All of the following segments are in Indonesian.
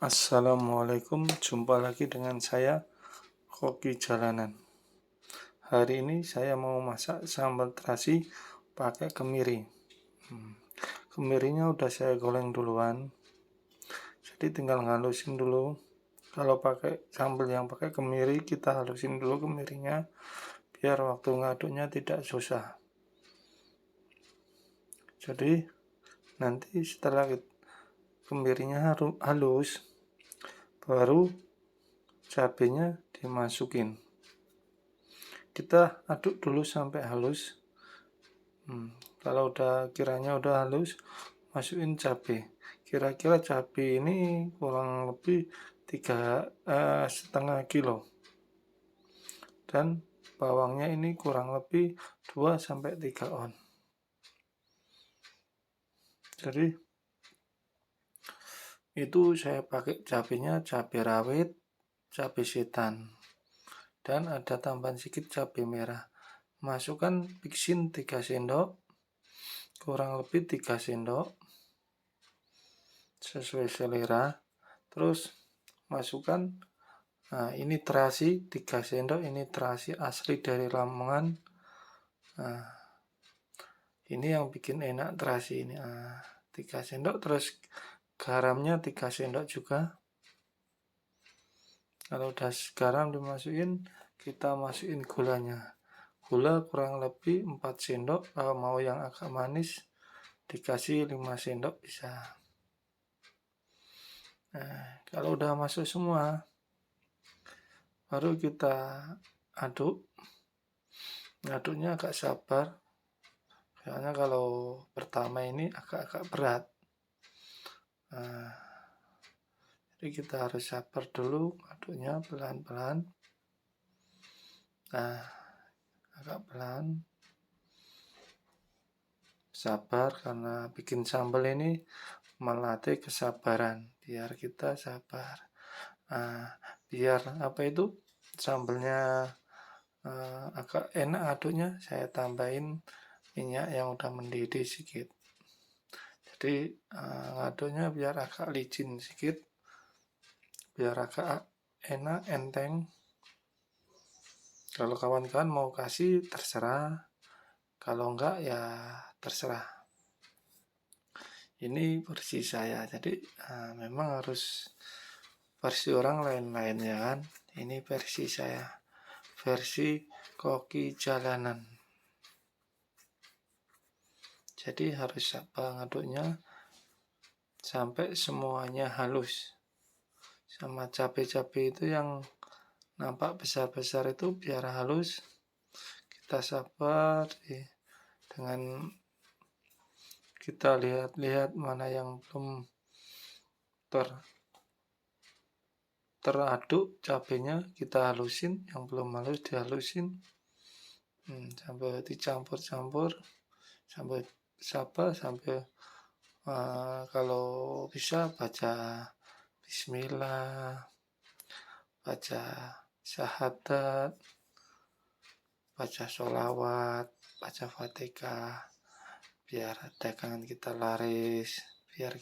Assalamualaikum, jumpa lagi dengan saya, Koki Jalanan. Hari ini saya mau masak sambal terasi pakai kemiri. Kemirinya udah saya goreng duluan, jadi tinggal ngalusin dulu. Kalau pakai sambal yang pakai kemiri, kita halusin dulu kemirinya, biar waktu ngaduknya tidak susah. Jadi nanti setelah kemirinya halus, baru cabenya dimasukin. Kita aduk dulu sampai halus. Kalau kiranya udah halus, masukin cabai. Kira-kira cabai ini kurang lebih 3,5 kilo, dan bawangnya ini kurang lebih 2-3 on. Jadi itu saya pakai cabainya cabai rawit, cabai setan, dan ada tambahan sedikit cabai merah. Masukkan pixin 3 sendok, kurang lebih 3 sendok, sesuai selera. Terus masukkan, ini terasi 3 sendok, ini terasi asli dari Lamongan. Ini yang bikin enak terasi ini. 3 sendok, terus garamnya 3 sendok juga. Kalau udah garam dimasukin, kita masukin gulanya. Gula kurang lebih 4 sendok, kalau mau yang agak manis dikasih 5 sendok bisa. Kalau udah masuk semua, baru kita aduk. Ngaduknya agak sabar, karena kalau pertama ini agak berat. Jadi kita harus sabar dulu, aduknya pelan-pelan. Agak pelan, sabar, karena bikin sambal ini melatih kesabaran. Biar kita sabar, biar sambalnya agak enak aduknya, saya tambahin minyak yang udah mendidih sedikit. Jadi ngaduknya biar agak licin sedikit, biar agak enak, enteng. Kalau kawan-kawan mau kasih terserah, kalau enggak ya terserah. Ini versi saya, jadi memang harus versi orang lain-lain ya kan. Ini versi saya, versi Koki Jalanan. Jadi harus sabar ngaduknya sampai semuanya halus. Sama cabai-cabai itu yang nampak besar-besar itu biar halus. Kita sabar dengan kita lihat-lihat mana yang belum teraduk cabenya, kita halusin. Yang belum halus dihalusin, sampai dicampur-campur, sampai sabar, sampai kalau bisa baca bismillah, baca syahadat, baca sholawat, baca fatihah, biar dagangan kita laris, biar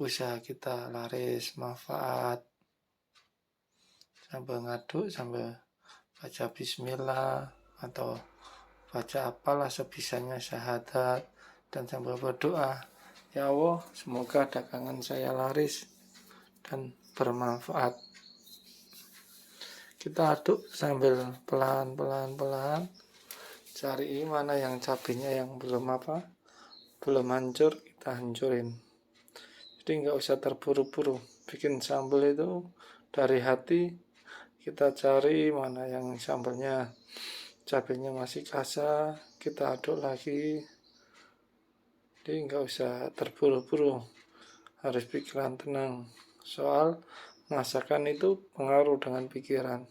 usaha kita laris, manfaat. Sambil ngaduk, sambil baca bismillah, atau baca apalah sebisanya syahadat, dan sambil berdoa, ya Allah, semoga dagangan saya laris dan bermanfaat. Kita aduk sambil pelan-pelan, cari mana yang cabenya yang belum hancur, kita hancurin. Jadi nggak usah terburu-buru bikin sambal itu, dari hati. Kita cari mana yang sambalnya cabenya masih kasar, kita aduk lagi. Jadi nggak usah terburu-buru, harus pikiran tenang. Soal masakan itu pengaruh dengan pikiran.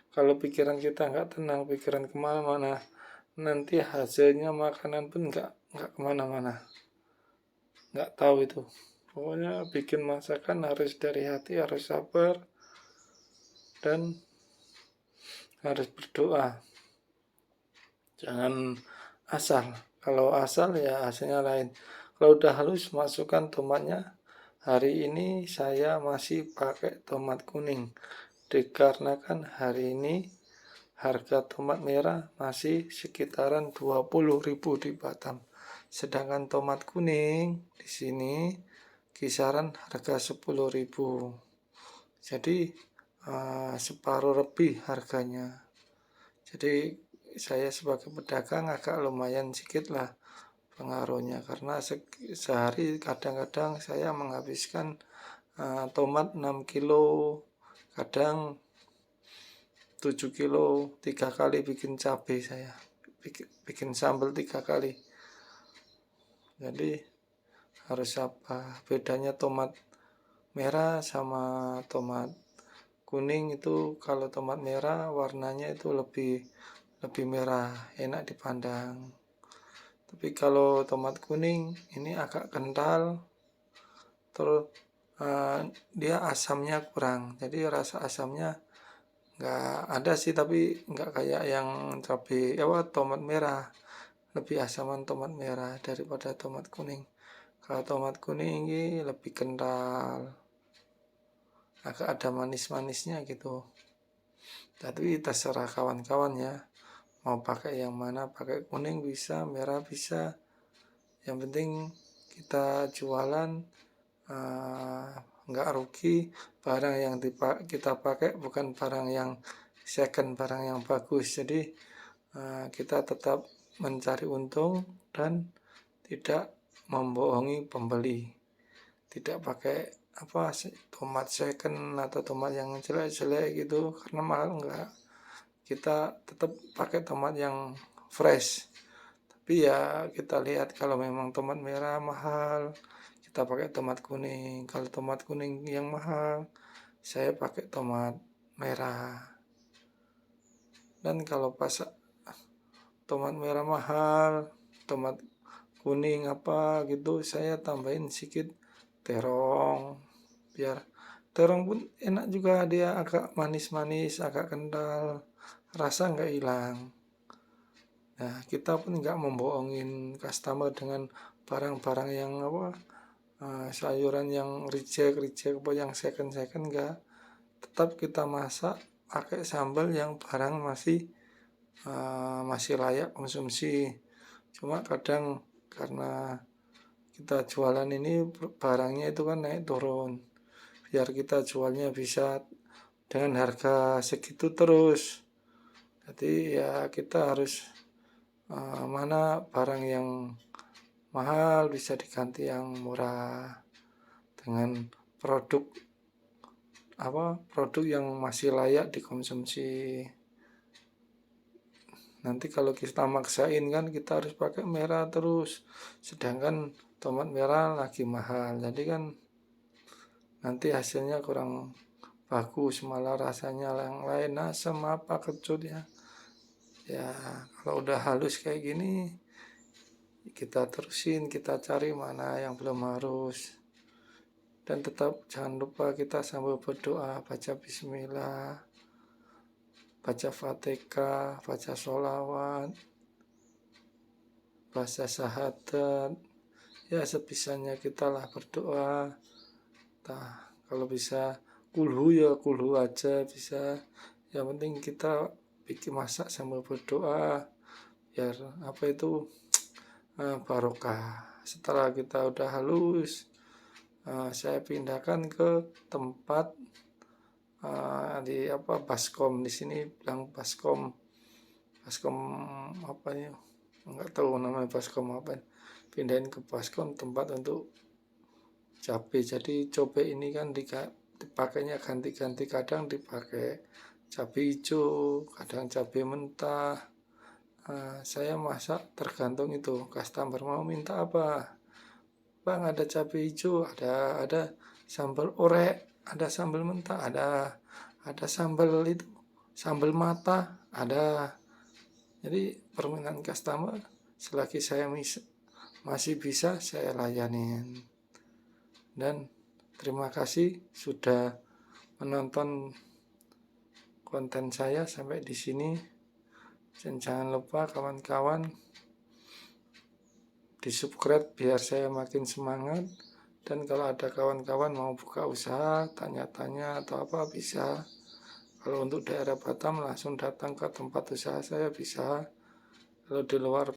Kalau pikiran kita nggak tenang, pikiran kemana-mana, nanti hasilnya makanan pun nggak kemana-mana. Nggak tahu itu. Pokoknya bikin masakan harus dari hati, harus sabar, dan harus berdoa. Jangan asal. Kalau asal ya hasilnya lain. Kalau udah halus, masukkan tomatnya, Hari ini saya masih pakai tomat kuning, dikarenakan hari ini harga tomat merah masih sekitaran 20.000 di Batam. Sedangkan tomat kuning di sini kisaran harga 10.000. Jadi separuh lebih harganya. Jadi saya sebagai pedagang agak lumayan sedikit lah pengaruhnya, karena sehari kadang-kadang saya menghabiskan tomat 6 kilo, kadang 7 kilo, 3 kali bikin cabai saya, bikin sambal 3 kali. Jadi harus apa bedanya tomat merah sama tomat kuning itu? Kalau tomat merah warnanya itu lebih merah, enak dipandang. Tapi kalau tomat kuning ini agak kental, terus dia asamnya kurang, jadi rasa asamnya nggak ada sih, tapi nggak kayak yang cabai tomat merah. Lebih asaman tomat merah daripada tomat kuning. Kalau tomat kuning ini lebih kental, agak ada manis-manisnya gitu. Tapi terserah kawan-kawan ya, mau pakai yang mana, pakai kuning bisa, merah bisa. Yang penting kita jualan nggak rugi. Barang yang kita pakai bukan barang yang second, barang yang bagus. Jadi kita tetap mencari untung dan tidak membohongi pembeli. Tidak pakai tomat second atau tomat yang jelek-jelek gitu karena mahal, enggak. Kita tetap pakai tomat yang fresh. Tapi ya kita lihat, kalau memang tomat merah mahal, kita pakai tomat kuning. Kalau tomat kuning yang mahal, saya pakai tomat merah. Dan kalau pas tomat merah mahal, tomat kuning gitu, saya tambahin sedikit terong. Biar terong pun enak juga, dia agak manis-manis, agak kental, rasa nggak hilang. Nah, kita pun nggak membohongin customer dengan barang-barang yang sayuran yang reject yang second nggak. Tetap kita masak pakai sambal yang barang masih layak konsumsi. Cuma kadang karena kita jualan ini barangnya itu kan naik turun, biar kita jualnya bisa dengan harga segitu terus. Jadi ya kita harus mana barang yang mahal bisa diganti yang murah dengan produk yang masih layak dikonsumsi. Nanti kalau kita maksain kan kita harus pakai merah terus, sedangkan tomat merah lagi mahal, jadi kan nanti hasilnya kurang bagus, malah rasanya yang lain asam kecut ya. Ya kalau udah halus kayak gini, kita terusin, kita cari mana yang belum harus. Dan tetap jangan lupa kita sambil berdoa, baca bismillah, baca fatihah, baca sholawat, baca syahadat. Ya sebisanya kita lah berdoa. Kalau bisa kulhu aja bisa. Yang penting kita bikin masak sambil berdoa, biar barokah. Setelah kita udah halus, saya pindahkan ke tempat di baskom. Di sini bilang baskom ya, nggak tahu namanya baskom apa. Pindahin ke baskom, tempat untuk cabai. Jadi cabai ini kan dipakainya ganti-ganti, kadang dipakai cabai hijau, kadang cabai mentah. Saya masak tergantung itu customer mau minta apa. Bang, ada cabai hijau, ada sambal orek, ada sambal mentah, ada sambal sambal mata, ada. Jadi permintaan customer selagi saya masih bisa, saya layanin. Dan terima kasih sudah menonton konten saya sampai di sini. Dan jangan lupa kawan-kawan di subscribe biar saya makin semangat Dan kalau ada kawan-kawan mau buka usaha, tanya-tanya atau apa bisa. Kalau untuk daerah Batam langsung datang ke tempat usaha saya bisa. Kalau di luar